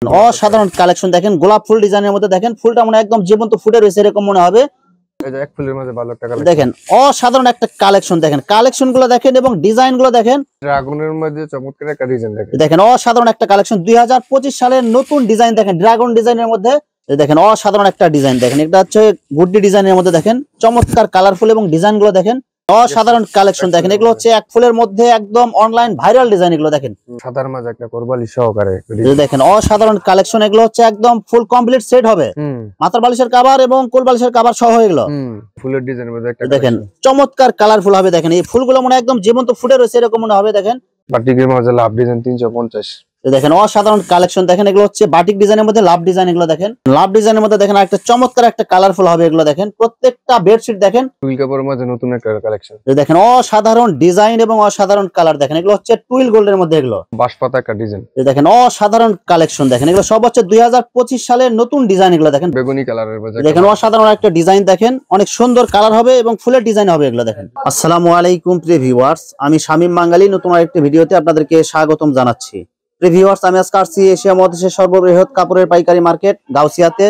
অসাধারণ কালেকশন দেখেন, গোলাপ ফুল ডিজাইনের মধ্যে দেখেন, ফুলটা মনে একদম জীবন্ত ফুটে রয়েছে এরকম মনে হবে। এই যে এক ফুলের মধ্যে ভালো একটা কালেকশন দেখেন অসাধারণ একটা কালেকশন, দেখেন কালেকশন গুলো দেখেন এবং ডিজাইন গুলো দেখেন। ড্রাগনের মধ্যে চমৎকার একটা ডিজাইন দেখেন। দেখেন অসাধারণ একটা কালেকশন, 2025 সালের নতুন ডিজাইন দেখেন, ড্রাগন ডিজাইনের মধ্যে। দেখেন অসাধারণ একটা ডিজাইন দেখেন, এটা হচ্ছে গুড্ডি ডিজাইনের মধ্যে দেখেন, চমৎকার কালারফুল এবং ডিজাইন গুলো দেখেন। অসাধারণ কালেকশন দেখেন, এগুলো হচ্ছে এক ফুলের মধ্যে একদম অনলাইন ভাইরাল ডিজাইন এগুলো দেখেন। সাদার মাঝে একটা কোরবালি সহকারে দেখেন অসাধারণ কালেকশন, এগুলো হচ্ছে একদম ফুল কমপ্লিট সেট হবে, মাথার বালিশের কভার এবং কোল বালিশের কভার সহ এগুলো। ফুলের ডিজাইনের মধ্যে একটা দেখেন চমৎকার কালারফুল হবে, দেখেন এই ফুলগুলো মনে একদম জীবন্ত ফুটে রয়েছে এরকম মনে হবে। দেখেন বাটিকের মাঝে লাভ ডিজাইন 350। দেখেন অসাধারণ কালেকশন দেখেন, এগুলো হচ্ছে বাটিক ডিজাইনের মধ্যে লাভ ডিজাইন এগুলো দেখেন। লাভ ডিজাইনের মধ্যে দেখেন একটা চমৎকার একটা কালারফুল হবে এগুলো দেখেন। প্রত্যেকটা বেডশিট দেখেন টুইল কাপড়ের মধ্যে নতুন একটা কালেকশন। দেখেন অসাধারণ ডিজাইন এবং অসাধারণ কালার দেখেন, এগুলো হচ্ছে টুইল গোল্ডের মধ্যে এগুলো। বাঁশপাতা একটা ডিজাইন দেখেন অসাধারণ কালেকশন দেখেন, এগুলো সব হচ্ছে 2025 সালের নতুন ডিজাইন এগুলো দেখেন। বেগুনি কালারের মধ্যে দেখেন অসাধারণ একটা ডিজাইন দেখেন, অনেক সুন্দর কালার হবে এবং ফুলের ডিজাইন হবে এগুলো দেখেন। আসসালামু আলাইকুম প্রিয় ভিউয়ার্স, আমি শামীম বাঙালি নতুন আরেকটি ভিডিওতে আপনাদেরকে স্বাগতম জানাচ্ছি। প্রিয় ভিউয়ার্স, আমি আজকে আসছি এশিয়া মহাদেশের সর্ববৃহৎ কাপড়ের পাইকারি মার্কেট গাউসিয়াতে।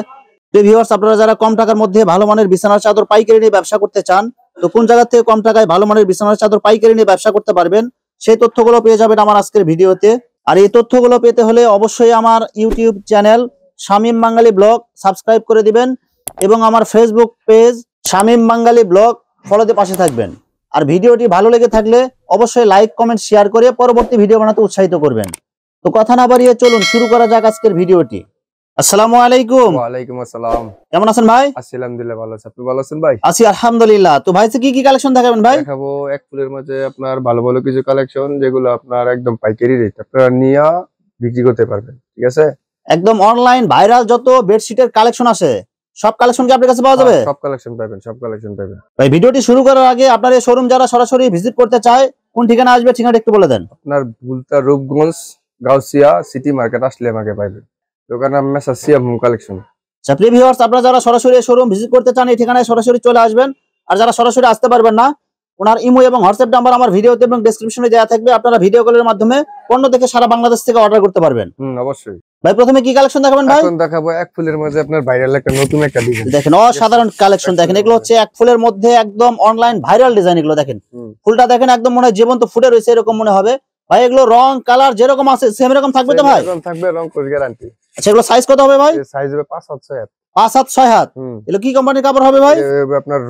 প্রিয় ভিউয়ার্স, আপনারা যারা কম টাকার মধ্যে ভালো মানের বিছানার চাদর পাইকারি নিয়ে ব্যবসা করতে চান, তো কোন জায়গা থেকে কম টাকায় ভালো মানের বিছানার চাদর পাইকারি নিয়ে ব্যবসা করতে পারবেন, সেই তথ্যগুলো পেয়ে যাবেন আমার আজকের ভিডিওতে। আর এই তথ্যগুলো পেতে হলে অবশ্যই আমার ইউটিউব চ্যানেল শামীম বাঙালি ব্লগ সাবস্ক্রাইব করে দিবেন এবং আমার ফেসবুক পেজ শামীম বাঙালি ব্লগ ফলোতে পাশে থাকবেন। আর ভিডিওটি ভালো লেগে থাকলে অবশ্যই লাইক কমেন্ট শেয়ার করে পরবর্তী ভিডিও বানাতে উৎসাহিত করবেন। তো কথা না বাড়িয়ে চলুন শুরু করা যাক আজকের ভিডিওটি। আসসালামু আলাইকুম। ওয়া আলাইকুম আসসালাম। কেমন আছেন ভাই? আছি আলহামদুলিল্লাহ, ভালো আছি। আপনি ভালো আছেন ভাই? আছি আলহামদুলিল্লাহ। তো ভাই কি কি কালেকশন দেখাবেন ভাই? দেখাবো এক ফুলের মধ্যে আপনার ভালো ভালো কিছু কালেকশন, যেগুলো আপনার একদম পাইকারি রেট আপনারা নিয়ে বিক্রি করতে পারবেন। ঠিক আছে, একদম অনলাইন ভাইরাল যত বেডশিটের কালেকশন আছে সব কালেকশন কি আপনার কাছে পাওয়া যাবে? সব কালেকশন পাবেন, সব কালেকশন পাবেন। ভাই ভিডিওটি শুরু করার আগে আপনার এই শোরুম যারা সরাসরি ভিজিট করতে চায় কোন ঠিকানা আসবে, ঠিকানাটা একটু বলে দেন। আপনার ভুলতা রূপগঞ্জ গাউসিয়া সিটি মার্কেট আসলে আমাকে পাইবেন। দোকানের নাম মেসার্স সিয়াম হোম কালেকশন। আচ্ছা প্রিয় ভিউয়ার্স, আপনারা যারা সরাসরি এই শোরুম ভিজিট করতে চান এই ঠিকানায় সরাসরি চলে আসবেন। আর যারা সরাসরি আসতে পারবেন না, ওনার ইমো এবং হোয়াটসঅ্যাপ নাম্বার আমার ভিডিওতে এবং ডেসক্রিপশনে দেওয়া থাকবে, আপনারা ভিডিও কলের মাধ্যমে পণ্য দেখে সারা বাংলাদেশ থেকে অর্ডার করতে পারবেন। অবশ্যই। ভাই প্রথমে কি কালেকশন দেখাবেন ভাই? এখন দেখাবো এক ফুলের মধ্যে আপনার ভাইরাল একটা নতুন একটা ডিজাইন। দেখেন অসাধারণ কালেকশন দেখেন, এগুলো হচ্ছে এক ফুলের মধ্যে একদম অনলাইন ভাইরাল ডিজাইন এগুলো দেখেন। ফুলটা দেখেন একদম মনে হয় জীবন্ত ফুটে রয়েছে এরকম মনে হবে। ভাই এগুলো রং কালার যেরকম আছে সেম এরকম থাকবে তো ভাই? এরকম থাকবে, রং কোর্স গ্যারান্টি। আচ্ছা এগুলো সাইজ কত হবে ভাই? সাইজ হবে 5-7 হাত। 5 হাত 6 হাত। এগুলো কি কোম্পানির কাপড় হবে ভাই? আপনার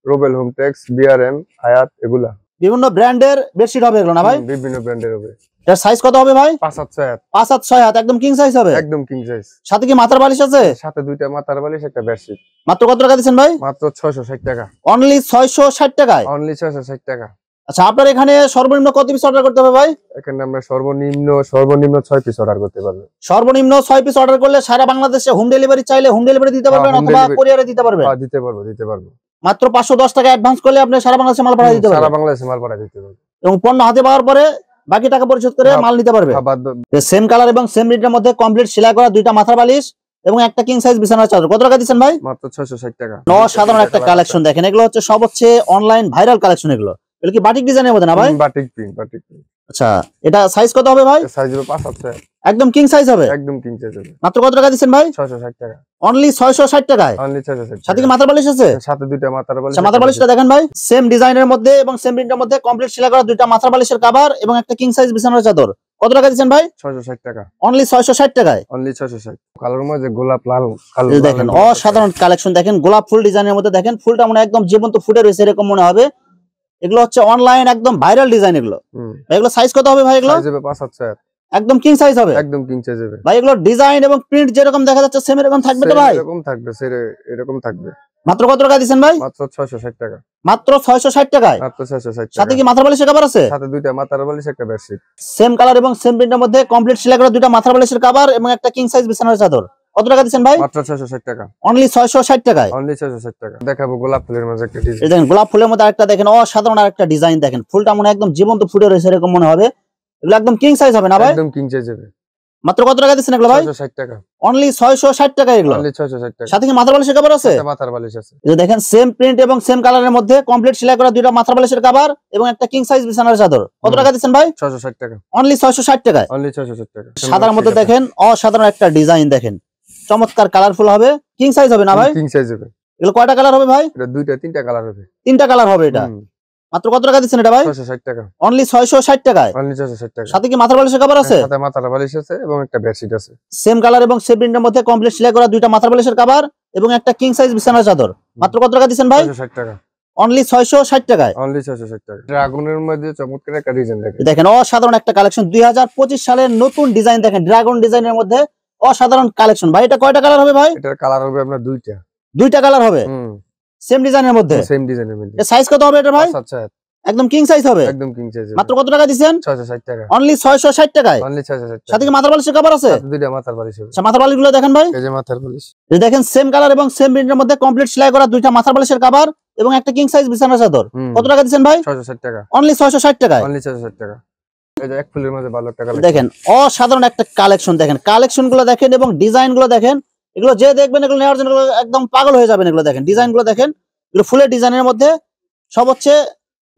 রোবেল হোমটেক্স, বিআরএম, হায়াত, এগুলা বিভিন্ন ব্র্যান্ডের বেডশিট হবে এগুলো না ভাই? বিভিন্ন ব্র্যান্ডের হবে। এর সাইজ কত হবে ভাই? 5-7 হাত। 5 হাত 6 হাত একদম কিং সাইজ হবে? একদম কিং সাইজ। সাথে কি মাথার বালিশ আছে? সাথে দুইটা মাথার বালিশ, একটা বেডশিট। মাত্র কত টাকা দিচ্ছেন ভাই? মাত্র 660 টাকা। অনলি 660 টাকায়? অনলি 660 টাকা। আচ্ছা আপনার এখানে সর্বনিম্ন কত পিস অর্ডার করতে হবে ভাই? এখানে আমরা সর্বনিম্ন 6 পিস অর্ডার করতে পারবেন। সর্বনিম্ন 6 পিস অর্ডার করলে সারা বাংলাদেশে হোম ডেলিভারি চাইলে হোম ডেলিভারি দিতে পারবেন অথবা কুরিয়ারে দিতে পারবেন? হ্যাঁ দিতে পারবো। মাত্র 510 টাকা অ্যাডভান্স করলে আপনি সারা বাংলাদেশে মাল পাঠিয়ে দিতে পারবেন। সারা বাংলাদেশে মাল পাঠিয়ে দিতে পারবেন এবং পণ্য হাতে পাওয়ার পরে বাকি টাকা পরিশোধ করে মাল নিতে পারবে। সেম কালার এবং সেম রেটের মধ্যে কমপ্লিট সেলাই করা দুইটা মাথার বালিশ এবং একটা কিং সাইজ বিছানার চাদর। কত টাকা দিচ্ছেন ভাই? মাত্র 660 টাকা। অসাধারণ একটা কালেকশন দেখেন, এগুলো হচ্ছে সব হচ্ছে অনলাইন ভাইরাল কালেকশন এগুলো। এগুলো কি বাটিক ডিজাইনের মধ্যে না ভাই? Batik print. আচ্ছা এটা সাইজ কত হবে ভাই? সাইজ হবে 5-7 একদম কিং সাইজ হবে? একদম কিং সাইজ হবে। মাত্র কত টাকা দিচ্ছেন ভাই? 660 টাকা। অনলি 660 টাকায়? অনলি 660। সাথে কি মাথার বালিশ আছে? সাথে দুইটা মাথার বালিশ। মাথার বালিশটা দেখেন ভাই, সেম ডিজাইনের মধ্যে এবং সেম প্রিন্টের মধ্যে কমপ্লিট সেলাই করা দুইটা মাথার বালিশের কভার এবং একটা কিং সাইজ বিছানার চাদর। কত টাকা দিচ্ছেন ভাই? 660 টাকা। অনলি 660 টাকায়? অনলি 660। কালার মধ্যে গোলাপ লাল কালো দেখেন অসাধারণ কালেকশন দেখেন, গোলাপ ফুল ডিজাইনের মধ্যে দেখেন, ফুলটা মনে একদম জীবন্ত ফুটে রয়েছে এরকম মনে হবে। এগুলো হচ্ছে অনলাইন একদম ভাইরাল ডিজাইন এগুলো। এগুলো সাইজ কত হবে ভাই? এগুলো সাইজ হবে 5-7 হাত। একদম কিং সাইজ হবে? একদম কিং সাইজ হবে ভাই। এগুলো ডিজাইন এবং প্রিন্ট যেরকম দেখা যাচ্ছে সেম এরকম থাকবে তো ভাই? এরকম থাকবে, এরকম থাকবে। মাত্র কত টাকা দিচ্ছেন ভাই? মাত্র 660 টাকা। মাত্র 660 টাকায়? মাত্র 660 টাকা। সাথে কি মাথার বালিশের কভার আছে? সাথে দুইটা মাথার বালিশ, একটা বেডশিট। সেম কালার এবং সেম প্রিন্টের মধ্যে কমপ্লিট সেলাই করা দুইটা মাথার বালিশের কভার এবং একটা কিং সাইজ বিছানার চাদর। কত টাকা দিচ্ছেন ভাই? মাত্র 660 টাকা। অনলি 660 টাকায়? অনলি 660 টাকা। দেখাবো গোলাপ ফুলের মধ্যে একটা ডিজাইন। এই দেখেন গোলাপ ফুলের মধ্যে আরেকটা দেখেন অসাধারণ আরেকটা ডিজাইন দেখেন, ফুলটা মনে একদম জীবন্ত ফুটে রয়েছে এরকম মনে হবে। এগুলো একদম কিং সাইজ হবে না ভাই? একদম কিং সাইজ হবে। মাত্র কত টাকা দিচ্ছেন এগুলো ভাই? 660 টাকা। অনলি 660 টাকা এগুলো। অনলি 660 টাকা। সাথে কি মাথার বালিশের কভার আছে? সাথে মাথার বালিশ আছে। এই যে দেখেন সেম প্রিন্ট এবং সেম কালারের মধ্যে কমপ্লিট সেলাই করা দুইটা মাথার বালিশের কভার এবং একটা কিং সাইজ বিছানার চাদর। কত টাকা দিচ্ছেন ভাই? 660 টাকা। অনলি 660 টাকায়। অনলি 660 টাকা। সাদার মধ্যে দেখেন অসাধারণ একটা ডিজাইন দেখেন, চমৎকার কালারফুল হবে, কিং সাইজ হবে না ভাই? কিং সাইজ হবে। এগুলো কয়টা কালার হবে ভাই? এটা দুইটা তিনটা কালার হবে। তিনটা কালার হবে এটা। মাত্র কত টাকা দিচ্ছেন এটা ভাই? 660 টাকা। অনলি 660 টাকায়। অনলি 660 টাকা। সাথে কি মাথার বালিশের কভার আছে? সাথে মাথার বালিশ আছে এবং একটা বেডশিট আছে। সেম কালার এবং সেম প্রিন্টের মধ্যে কমপ্লিট সেলাই করা দুইটা মাথার বালিশের কভার এবং একটা কিং সাইজ বিছানার চাদর। মাত্র কত টাকা দিচ্ছেন ভাই? 660 টাকা। অনলি 660 টাকায়। অনলি 660 টাকা। ড্রাগনের মধ্যে চমৎকার একটা ডিজাইন দেখেন। দেখেন অসাধারণ একটা কালেকশন, 2025 সালের নতুন ডিজাইন দেখেন, ড্রাগন ডিজাইনের মধ্যে অসাধারণ কালেকশন। ভাই এটা কয়টা কালার হবে ভাই? এটার কালার হবে আপনার দুইটা। দুইটা কালার হবে সেম ডিজাইনের মধ্যে। সেম ডিজাইনের মধ্যে। এর সাইজ কত হবে এটা ভাই? আচ্ছা একদম কিং সাইজ হবে। একদম কিং সাইজ। মাত্র কত টাকা দিবেন? 660 টাকা। অনলি 660 টাকায়। অনলি 660 টাকা। সাথে কি মাথার বালিশের কভার আছে? সাথে দুইটা মাথার বালিশ হবে। আচ্ছা মাথার বালিশগুলো দেখেন ভাই। এই যে মাথার বালিশ। এই দেখেন সেম কালার এবং সেম প্রিন্টের মধ্যে কমপ্লিট সেলাই করা দুইটা মাথার বালিশের কভার এবং একটা কিং সাইজ বিছানার চাদর। কত টাকা দিবেন ভাই? 660 টাকা। অনলি 660 টাকায়। অনলি 660 টাকা। এই যে এক ফুলের মধ্যে ভালো একটা কালেকশন দেখেন অসাধারণ একটা কালেকশন দেখেন, কালেকশনগুলো দেখেন এবং ডিজাইনগুলো দেখেন। এগুলো যে দেখবেন এগুলো নেওয়ার জন্য একদম পাগল হয়ে যাবেন। এগুলো দেখেন ডিজাইনগুলো দেখেন, এগুলো ফুলের ডিজাইনের মধ্যে সব হচ্ছে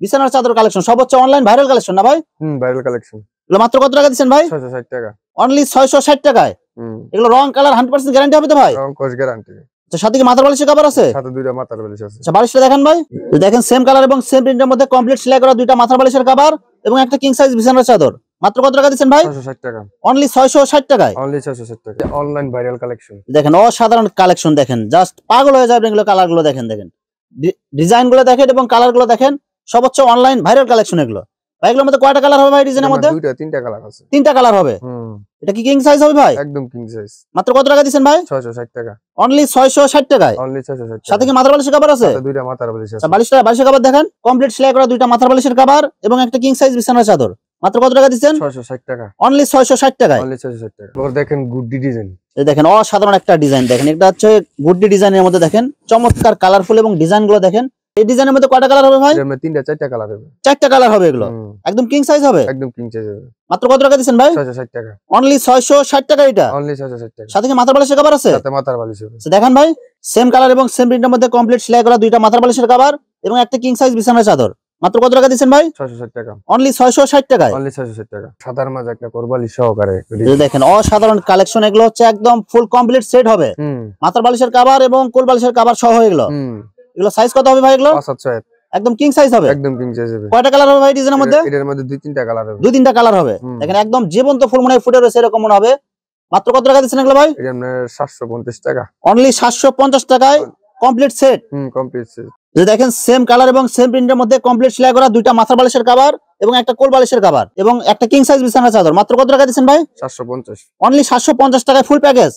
বিছানার চাদর কালেকশন, সব হচ্ছে অনলাইন ভাইরাল কালেকশন না ভাই? Viral collection. এগুলো মাত্র কত টাকা দিচ্ছেন ভাই? 660 টাকা। অনলি 660 টাকায়। এগুলো রং কালার 100% গ্যারান্টি হবে তো ভাই? রং কোর্স গ্যারান্টি। আচ্ছা সাথে কি মাথার বালিশের কভার আছে? সাথে দুইটা মাথার বালিশ আছে। আচ্ছা বালিশটা দেখেন ভাই। দেখেন সেম কালার এবং সেম প্রিন্টের মধ্যে কমপ্লিট সেলাই করা দুইটা মাথার বালিশের কভার এবং একটা কিং সাইজ বিছানার চাদর। মাত্র কত টাকা দিচ্ছেন ভাই? 660 টাকা। অনলি 660 টাকায়। অনলি 660 টাকা। Online viral collection. দেখেন অসাধারণ কালেকশন দেখেন, জাস্ট পাগল হয়ে যাবেন। এগুলো কালারগুলো দেখেন, দেখেন ডিজাইনগুলো দেখেন এবং কালারগুলো দেখেন, সব হচ্ছে অনলাইন ভাইরাল কালেকশন এগুলো। ভাই এগুলোর মধ্যে কয়টা কালার হবে ভাই ডিজাইনের মধ্যে? দুইটা তিনটা কালার আছে। তিনটা কালার হবে। এটা কি কিং সাইজ হবে ভাই? একদম কিং সাইজ। মাত্র কত টাকা দিচ্ছেন ভাই? 660 টাকা। অনলি 660 টাকায়। অনলি 660 টাকা। সাথে কি মাথার বালিশের কভার আছে? সাথে দুইটা মাথার বালিশ আছে। আচ্ছা বালিশের কভার দেখেন, কমপ্লিট সেলাই করা দুইটা মাথার বালিশের কভার এবং একটা কিং সাইজ বিছানার চাদর। মাত্র কত টাকা দিচ্ছেন? 660 টাকা। অনলি 660 টাকায়। অনলি 660 টাকা। ওর দেখেন গুড্ডি ডিজাইন। এই দেখেন অসাধারণ একটা ডিজাইন দেখেন, এটা হচ্ছে গুড্ডি ডিজাইনের মধ্যে দেখেন চমৎকার কালারফুল এবং ডিজাইনগুলো দেখেন। এই ডিজাইনের মধ্যে কয়টা কালার হবে ভাই? এর মধ্যে তিনটা চারটা কালার হবে। চারটা কালার হবে এগুলো। একদম কিং সাইজ হবে। একদম কিং সাইজ হবে। মাত্র কত টাকা দিচ্ছেন ভাই? 660 টাকা। অনলি 660 টাকা এটা। অনলি 660 টাকা। সাথে কি মাথার বালিশের কভার আছে? সাথে মাথার বালিশ হবে। আচ্ছা দেখেন ভাই সেম কালার এবং সেম প্রিন্টের মধ্যে কমপ্লিট সেলাই করা দুইটা মাথার বালিশের কভার এবং একটা কিং সাইজ বিছানার চাদর। মাত্র কত টাকা দিচ্ছেন ভাই? 660 টাকা। অনলি 660 টাকায়। অনলি 660 টাকা। সাদার মাঝে একটা কোরবালি সহকারে। এই দেখেন অসাধারণ কালেকশন, এগুলো হচ্ছে একদম ফুল কমপ্লিট সেট হবে। মাথার বালিশের কভার এবং কোল বালিশের কভার সহ এগুলো। এগুলো সাইজ কত হবে ভাই এগুলো? 5 একদম কিং সাইজ হবে। একদম কিং সাইজ হবে। কয়টা কালার হবে ভাই ডিজাইনের মধ্যে? এটার মধ্যে দুই তিনটা কালার হবে। দুই তিনটা কালার হবে। দেখেন একদম জীবন্ত ফুল মনে ফুটে রয়েছে এরকম মনে হবে। মাত্র কত টাকা দিচ্ছেন এগুলো ভাই? এটা আপনার 750 টাকা। অনলি 750 টাকায় কমপ্লিট সেট। Complete set. যে দেখেন সেম কালার এবং সেম প্রিন্টের মধ্যে কমপ্লিট সেলাই করা দুইটা মাথার বালিশের কভার এবং একটা কোল বালিশের কভার এবং একটা কিং সাইজ বিছানার চাদর। মাত্র কত টাকা দিচ্ছেন ভাই? 750। অনলি 750 টাকায় ফুল প্যাকেজ।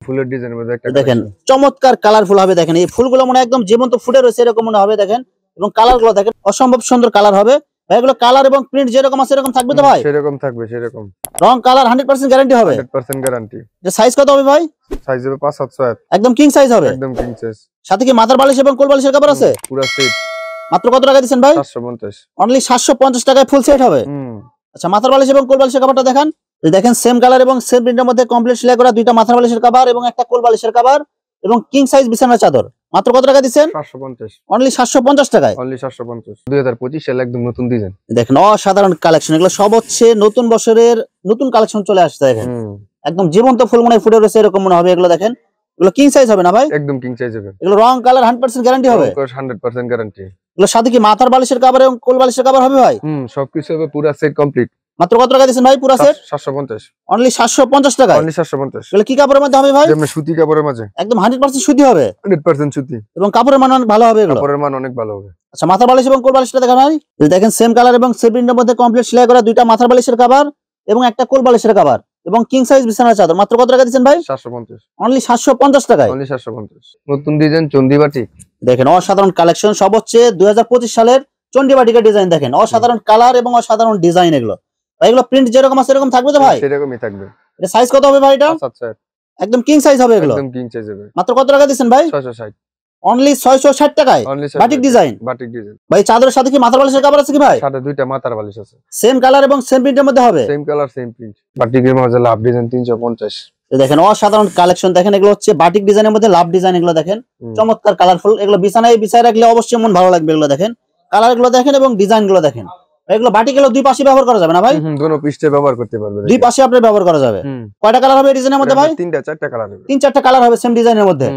ফুলের ডিজাইনের মধ্যে একটা দেখেন চমৎকার কালারফুল হবে। দেখেন এই ফুলগুলো মনে একদম জীবন্ত ফুটে রয়েছে এরকম মনে হবে। দেখেন এবং কালারগুলো দেখেন অসম্ভব সুন্দর কালার হবে। ভাই এগুলো কালার এবং প্রিন্ট যেরকম আছে এরকম থাকবে তো ভাই? সেরকম থাকবে সেরকম। রং কালার 100% গ্যারান্টি হবে। 100% গ্যারান্টি। এটা সাইজ কত হবে ভাই? সাইজ হবে 5-7 একদম কিং সাইজ হবে। একদম কিং সাইজ। সাথে কি মাথার বালিশ এবং কোল বালিশের কভার আছে? পুরো সেট। মাত্র কত টাকা দিচ্ছেন ভাই? 750। অনলি 750 টাকায় ফুল সেট হবে। আচ্ছা মাথার বালিশ এবং কোল বালিশের কভারটা দেখান। এই দেখেন সেম কালার এবং সেম প্রিন্টের মধ্যে কমপ্লিট সেলাই করা দুইটা মাথার বালিশের কভার এবং একটা কোল বালিশের কভার এবং কিং সাইজ বিছানার চাদর। মাত্র কত টাকা দিচ্ছেন? 750। অনলি 750 টাকায়। অনলি 750। 2025 সালে একদম নতুন ডিজাইন। দেখেন অসাধারণ কালেকশন, এগুলো সব হচ্ছে নতুন বছরের নতুন কালেকশন চলে আসছে। দেখেন একদম জীবন্ত ফুল মনে ফুটে রয়েছে এরকম মনে হবে। এগুলো দেখেন এগুলো কিং সাইজ হবে না ভাই? একদম কিং সাইজ হবে। এগুলো রং কালার 100% গ্যারান্টি হবে। 100% গ্যারান্টি। এগুলো সাথে কি মাথার বালিশের কভার এবং কোল বালিশের কভার হবে ভাই? সবকিছু হবে পুরো সেট কমপ্লিট। মাত্র কত টাকা দিচ্ছেন ভাই পুরো সেট? 750। অনলি 750 টাকা। অনলি 750। এগুলো কি কাপড়ের মধ্যে হবে ভাই? যেমন সুতি কাপড়ের মাঝে। একদম 100% সুতি হবে। 100% সুতি। এবং কাপড়ের মান অনেক ভালো হবে এগুলো। কাপড়ের মান অনেক ভালো হবে। আচ্ছা মাথার বালিশ এবং কোল বালিশটা দেখান ভাই। এই দেখেন সেম কালার এবং সেম প্রিন্টের মধ্যে কমপ্লিট সেলাই করা দুইটা মাথার বালিশের কভার এবং একটা কোল বালিশের কভার এবং কিং সাইজ বিছানার চাদর। মাত্র কত টাকা দিচ্ছেন ভাই? 750। অনলি 750 টাকায়। অনলি 750। নতুন ডিজাইন চন্ডিবাটিক। দেখেন অসাধারণ কালেকশন, সব হচ্ছে 2025 সালের চন্ডিবাটিকের ডিজাইন। দেখেন অসাধারণ কালার এবং অসাধারণ ডিজাইন। এগুলো ভাই এগুলো প্রিন্ট যেরকম আছে এরকম থাকবে তো ভাই? সেরকমই থাকবে। এটা সাইজ কত হবে ভাই এটা? আচ্ছা একদম কিং সাইজ হবে এগুলো। একদম কিং সাইজ হবে। মাত্র কত টাকা দিচ্ছেন ভাই? 660। অনলি 660 টাকায় only batik design. Batik design ভাই চাদরের সাথে কি মাথার বালিশের কভার আছে কি ভাই? সাথে দুইটা মাথার বালিশ আছে, সেম কালার এবং সেম প্রিন্টের মধ্যে হবে। Same colour same print. বাটিকের মধ্যে লাভ ডিজাইন 350। দেখেন অসাধারণ কালেকশন দেখেন, এগুলো হচ্ছে বাটিক ডিজাইনের মধ্যে লাভ ডিজাইন। এগুলো দেখেন চমৎকার কালারফুল, এগুলো বিছানায় বিছায় রাখলে অবশ্যই মন ভালো লাগবে। এগুলো দেখেন কালার গুলো দেখেন এবং ডিজাইন গুলো দেখেন। এগুলো বাটিক গুলো দুই পাশে ব্যবহার করা যাবে না ভাই? দুটো পৃষ্ঠে ব্যবহার করতে পারবে, দুই পাশে আপনি ব্যবহার করা যাবে। কয়টা কালার হবে এই ডিজাইনের মধ্যে ভাই? তিনটা চারটা কালার হবে, তিন চারটা কালার হবে সেম ডিজাইনের মধ্যে।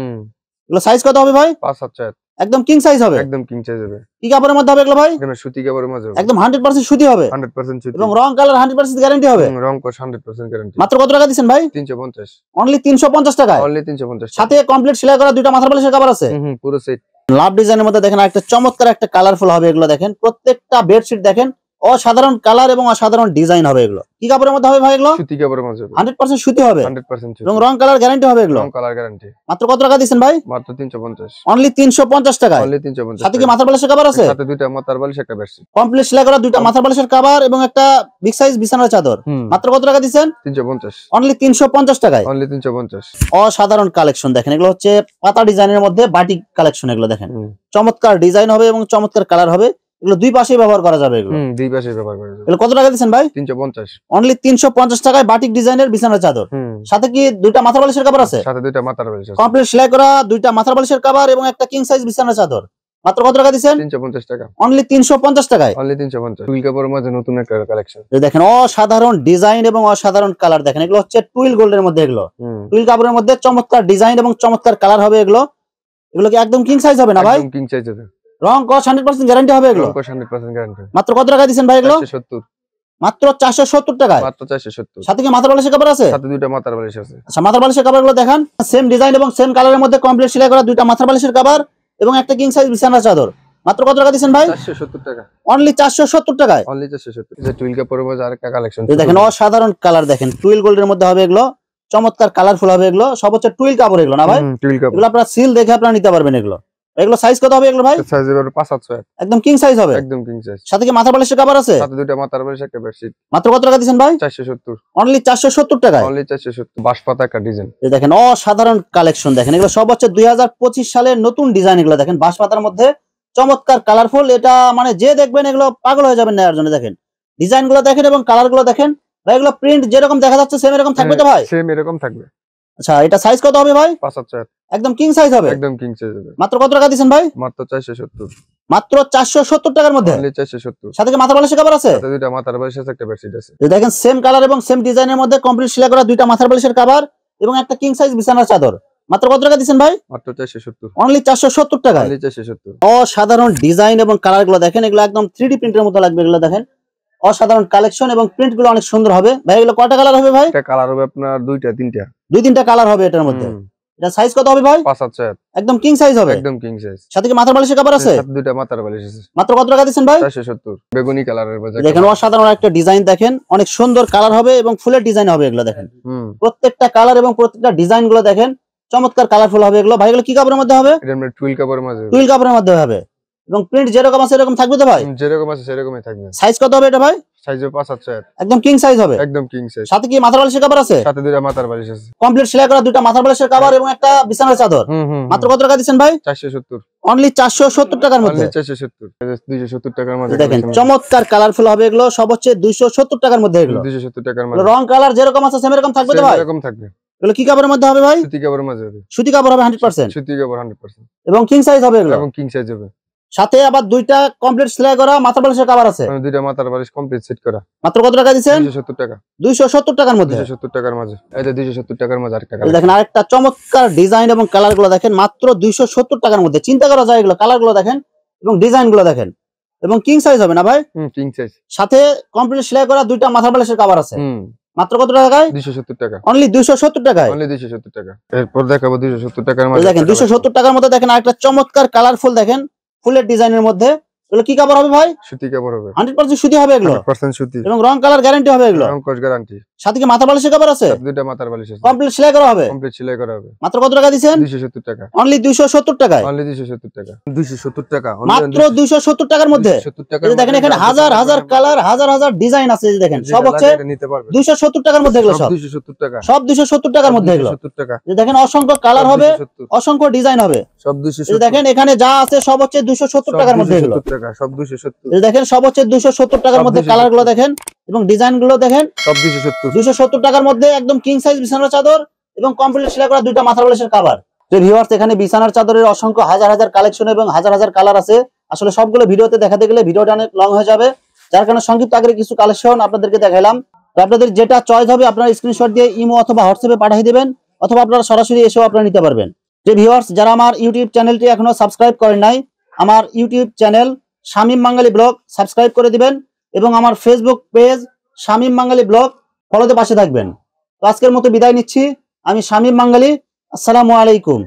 এগুলো সাইজ কত হবে ভাই? 5-7 একদম কিং সাইজ হবে, একদম কিং সাইজ হবে। কি কাপড়ের মধ্যে হবে এগুলো ভাই? এখানে সুতি কাপড়ের মধ্যে হবে, একদম 100% সুতি হবে, 100% সুতি এবং রং কালার 100% গ্যারান্টি হবে। রং কস 100% গ্যারান্টি। মাত্র কত টাকা দিবেন ভাই? 350। অনলি 350 টাকায়, অনলি 350। সাথে কমপ্লিট সেলাই করা দুইটা মাথার বালিশের কভার আছে। পুরো সেট লাভ ডিজাইনের মধ্যে দেখেন একটা চমৎকার একটা কালারফুল হবে। এগুলো দেখেন প্রত্যেকটা বেডশিট দেখেন অসাধারণ কালার এবং অসাধারণ ডিজাইন হবে। এগুলো কি কাপড়ের মধ্যে হবে ভাই? এগুলো সুতি কাপড়ের মধ্যে হবে, 100% সুতি হবে, 100% সুতি এবং রং কালার গ্যারান্টি হবে। এগুলো রং কালার গ্যারান্টি। মাত্র কত টাকা দিবেন ভাই? মাত্র 350। অনলি 350 টাকায়, অনলি 350। সাথে কি মাথার বালিশের কভার আছে? সাথে দুইটা মাথার বালিশ একটা বেডশিট, কমপ্লিট সেলাই করা দুইটা মাথার বালিশের কভার এবং একটা বিগ সাইজ বিছানার চাদর। মাত্র কত টাকা দিবেন? 350। অনলি 350 টাকায়, অনলি 350। অসাধারণ কালেকশন দেখেন। এগুলো হচ্ছে পাতা ডিজাইনের মধ্যে বাটিক কালেকশন। এগুলো দেখেন চমৎকার ডিজাইন হবে এবং চমৎকার কালার হবে। এগুলো দুই পাশে ব্যবহার করা যাবে। এগুলো দুই পাশে ব্যবহার করা যাবে। এগুলো কত টাকা দিবেন ভাই? 350। অনলি 350 টাকায় বাটিক ডিজাইনের বিছানার চাদর, সাথে কি দুইটা মাথার বালিশের কভার আছে? সাথে দুইটা মাথার বালিশ আছে, কমপ্লিট সেলাই করা দুইটা মাথার বালিশের কভার এবং একটা কিং সাইজ বিছানার চাদর। মাত্র কত টাকা দিবেন? 350 টাকা। অনলি 350 টাকায়, অনলি 350। টুইল কাপড়ের মধ্যে নতুন একটা কালেকশন দেখেন অসাধারণ ডিজাইন এবং অসাধারণ কালার দেখেন। এগুলো হচ্ছে টুইল গোল্ডের মধ্যে। এগুলো টুইল কাপড়ের মধ্যে চমৎকার ডিজাইন এবং চমৎকার কালার হবে। এগুলো কি একদম কিং সাইজ হবে না ভাই? একদম কিং সাইজ হবে, রং কস 100% গ্যারান্টি হবে। এগুলো রং কস 100% গ্যারান্টি। মাত্র কত টাকা দিবেন ভাই? এগুলো 470। মাত্র 470 টাকায়, মাত্র 470। সাথে কি মাথার বালিশের কভার আছে? সাথে দুইটা মাথার বালিশ আছে। আচ্ছা, মাথার বালিশের কভার গুলো দেখেন সেম ডিজাইন এবং সেম কালারের মধ্যে কমপ্লিট সেলাই করা দুইটা মাথার বালিশের কভার এবং একটা কিং সাইজ বিছানার চাদর। মাত্র কত টাকা দিবেন ভাই? 470 টাকা। অনলি 470 টাকায়, অনলি 470। যে টুইল কাপড়ের মধ্যে আরেকটা কালেকশন দেখেন অসাধারণ কালার দেখেন। টুইল গোল্ডের মধ্যে হবে। এগুলো চমৎকার কালারফুল হবে। এগুলো সব হচ্ছে টুইল কাপড়। এগুলো না ভাই? টুইল কাপড়। এগুলো আপনারা সিল দেখে আপনারা নিতে পারবেন। এগুলো সাইজ কত হবে এগুলো ভাই? সাইজ হবে 5-7। একদম কিং সাইজ হবে, একদম কিং সাইজ। সাথে কি মাথার বালিশের কভার আছে? সাথে দুইটা মাথার বালিশ একটা বেডশিট। মাত্র কত টাকা দিবেন ভাই? 470। অনলি 470 টাকায়, অনলি 470। বাঁশপাতা একটা ডিজাইন দেখেন অসাধারণ কালেকশন দেখেন। এগুলো সব হচ্ছে 2025 সালের নতুন ডিজাইন। এগুলো দেখেন বাঁশপাতার মধ্যে চমৎকার কালারফুল। এটা মানে যে দেখবেন এগুলো পাগল হয়ে যাবেন নেওয়ার জন্য। দেখেন ডিজাইন গুলো দেখেন এবং কালার গুলো দেখেন ভাই। এগুলো প্রিন্ট যেরকম দেখা যাচ্ছে সেম এরকম থাকবে তো ভাই? সেম এরকম থাকবে। আচ্ছা, এটা সাইজ কত হবে ভাই? 5-7। একদম কিং সাইজ হবে, একদম কিং সাইজ হবে। মাত্র কত টাকা দিবেন ভাই? মাত্র 470। মাত্র 470 টাকার মধ্যে, অনলি 470। সাথে কি মাথার বালিশের কভার আছে? সাথে দুইটা মাথার বালিশ আছে একটা বেডশিট আছে। দেখেন সেম কালার এবং সেম ডিজাইনের মধ্যে কমপ্লিট সেলাই করা দুইটা মাথার বালিশের কভার এবং একটা কিং সাইজ বিছানার চাদর। মাত্র কত টাকা দিবেন ভাই? মাত্র 470। অনলি 470 টাকায়, অনলি 470। অসাধারণ ডিজাইন এবং কালার গুলো দেখেন। এগুলো একদম 3D প্রিন্টের মতো লাগবে। এগুলো দেখেন অসাধারণ কালেকশন এবং প্রিন্ট গুলো অনেক সুন্দর হবে ভাই। এগুলো কয়টা কালার হবে ভাই? একটা কালার হবে আপনার দুইটা তিনটা, দুই তিনটা কালার হবে এটার মধ্যে। এটা সাইজ কত হবে ভাই? 5-7। একদম কিং সাইজ হবে, একদম কিং সাইজ। সাথে কি মাথার বালিশের কভার আছে? সাথে দুইটা মাথার বালিশ আছে। মাত্র কত টাকা দিবেন ভাই? 470। বেগুনি কালারের মধ্যে দেখেন অসাধারণ একটা ডিজাইন দেখেন, অনেক সুন্দর কালার হবে এবং ফুলের ডিজাইন হবে। এগুলো দেখেন প্রত্যেকটা কালার এবং প্রত্যেকটা ডিজাইন গুলো দেখেন চমৎকার কালারফুল হবে। এগুলো ভাই এগুলো কি কাপড়ের মধ্যে হবে? এটা আমরা টুইল কাপড়ের মধ্যে, টুইল কাপড়ের মধ্যে হবে এবং প্রিন্ট যেরকম আছে এরকম থাকবে তো ভাই? যেরকম আছে সেরকমই থাকবে। সাইজ কত হবে এটা ভাই? সাইজ 5-7। একদম কিং সাইজ হবে, একদম কিং সাইজ। সাথে কি মাথার বালিশের কভার আছে? সাথে দুইটা মাথার বালিশ আছে। কমপ্লিট সেলাই করা দুইটা মাথার বালিশের কভার এবং একটা বিছানার চাদর। মাত্র কত টাকা দিবেন ভাই? 470। অনলি 470 টাকার মধ্যে, অনলি 470। 270 টাকার মধ্যে দেখেন চমৎকার কালারফুল হবে। এগুলো সব হচ্ছে 270 টাকার মধ্যে। এগুলো 270 টাকার মধ্যে রং কালার যেরকম আছে সেম এরকম থাকবে তো ভাই? এরকম থাকবে। এগুলো কি কাপড়ের মধ্যে হবে ভাই? সুতি কাপড়ের মধ্যে হবে। সুতি কাপড় হবে 100%, সুতি কাপড় 100% এবং কিং সাইজ হবে। এগুলো এবং কিং সাইজ হবে। সাথে আবার দুইটা কমপ্লিট সেলাই করা মাথার বালিশের কভার আছে। দুইটা মাথার বালিশ কমপ্লিট সেট করা। মাত্র কত টাকা দিবেন? 270 টাকা। 270 টাকার মধ্যে, 270 টাকার মধ্যে। এটা 270 টাকার মধ্যে আরেকটা কালার দেখেন। আরেকটা চমৎকার ডিজাইন এবং কালার গুলো দেখেন মাত্র 270 টাকার মধ্যে। চিন্তা করা যায় এগুলো কালার গুলো দেখেন এবং ডিজাইন গুলো দেখেন, এবং কিং সাইজ হবে না ভাই? King size. সাথে কমপ্লিট সেলাই করা দুইটা মাথার বালিশের কভার আছে। মাত্র কত টাকায়? 270 টাকা। অনলি 270 টাকায়। অনলি 270 টাকা। এরপর দেখাবো 270 টাকার মধ্যে। দেখেন 270 টাকার মধ্যে দেখেন আরেকটা চমৎকার কালারফুল দেখেন ফুলের ডিজাইনের মধ্যে এগুলো কি কাপড় হবে ভাই? সুতি কাপড় হবে, 100% সুতি হবে এগুলো, 100% সুতি এবং রং কালার গ্যারান্টি হবে এগুলো, রং কস গ্যারান্টি। সাথে কি মাথা বালিশের কাপড় আছে? দুইটা মাথার বালিশ আছে, কমপ্লিট সেলাই করা হবে, কমপ্লিট সেলাই করা হবে। মাত্র কত টাকা দিবেন? 270 টাকা, অনলি 270 টাকায়, অনলি 270 টাকা, 270 টাকা মাত্র 270 টাকার মধ্যে। 270 টাকা। এই যে দেখেন এখানে হাজার হাজার কালার, হাজার হাজার ডিজাইন আছে, এই যে দেখেন সব হচ্ছে নিতে পারবে 270 টাকার মধ্যে এগুলো, সব 270 টাকা, সব 270 টাকার মধ্যে এগুলো। 270 টাকা। এই দেখেন অসংখ্য কালার হবে, অসংখ্য ডিজাইন হবে, সব এই 270 দেখেন এখানে যা আছে সব হচ্ছে 270 টাকার মধ্যে এগুলো, 270 টাকা, সব 270। এই দেখেন সব হচ্ছে 270 টাকার মধ্যে, কালার গুলো দেখেন এবং ডিজাইন গুলো দেখেন, সব 270। 270 টাকার মধ্যে একদম কিং সাইজ বিছানার চাদর এবং কমপ্লিট সেলাই করা দুইটা মাথার বালিশের কভার। তো ভিউয়ার্স, এখানে বিছানার চাদরের অসংখ্য হাজার হাজার কালেকশন এবং হাজার হাজার কালার আছে। আসলে সবগুলো ভিডিওতে দেখাতে গেলে ভিডিওটা অনেক লং হয়ে যাবে, যার কারণে সংক্ষিপ্ত আকারে কিছু কালেকশন আপনাদেরকে দেখাইলাম। তো আপনাদের যেটা চয়েস হবে আপনারা স্ক্রিনশট দিয়ে ইমো অথবা হোয়াটসঅ্যাপে পাঠিয়ে দিবেন, অথবা আপনারা সরাসরি এসেও আপনারা নিতে পারবেন। যে ভিউয়ার্স, যারা আমার ইউটিউব চ্যানেলটি এখনো সাবস্ক্রাইব করেন নাই, আমার ইউটিউব চ্যানেল শামীম বাঙালি ব্লগ সাবস্ক্রাইব করে দিবেন, এবং আমার ফেসবুক পেজ শামীম বাঙালি ব্লগ ফলোতে পাশে থাকবেন। তো আজকের মতো বিদায় নিচ্ছি, আমি শামীম বাঙালি। আসসালামু আলাইকুম।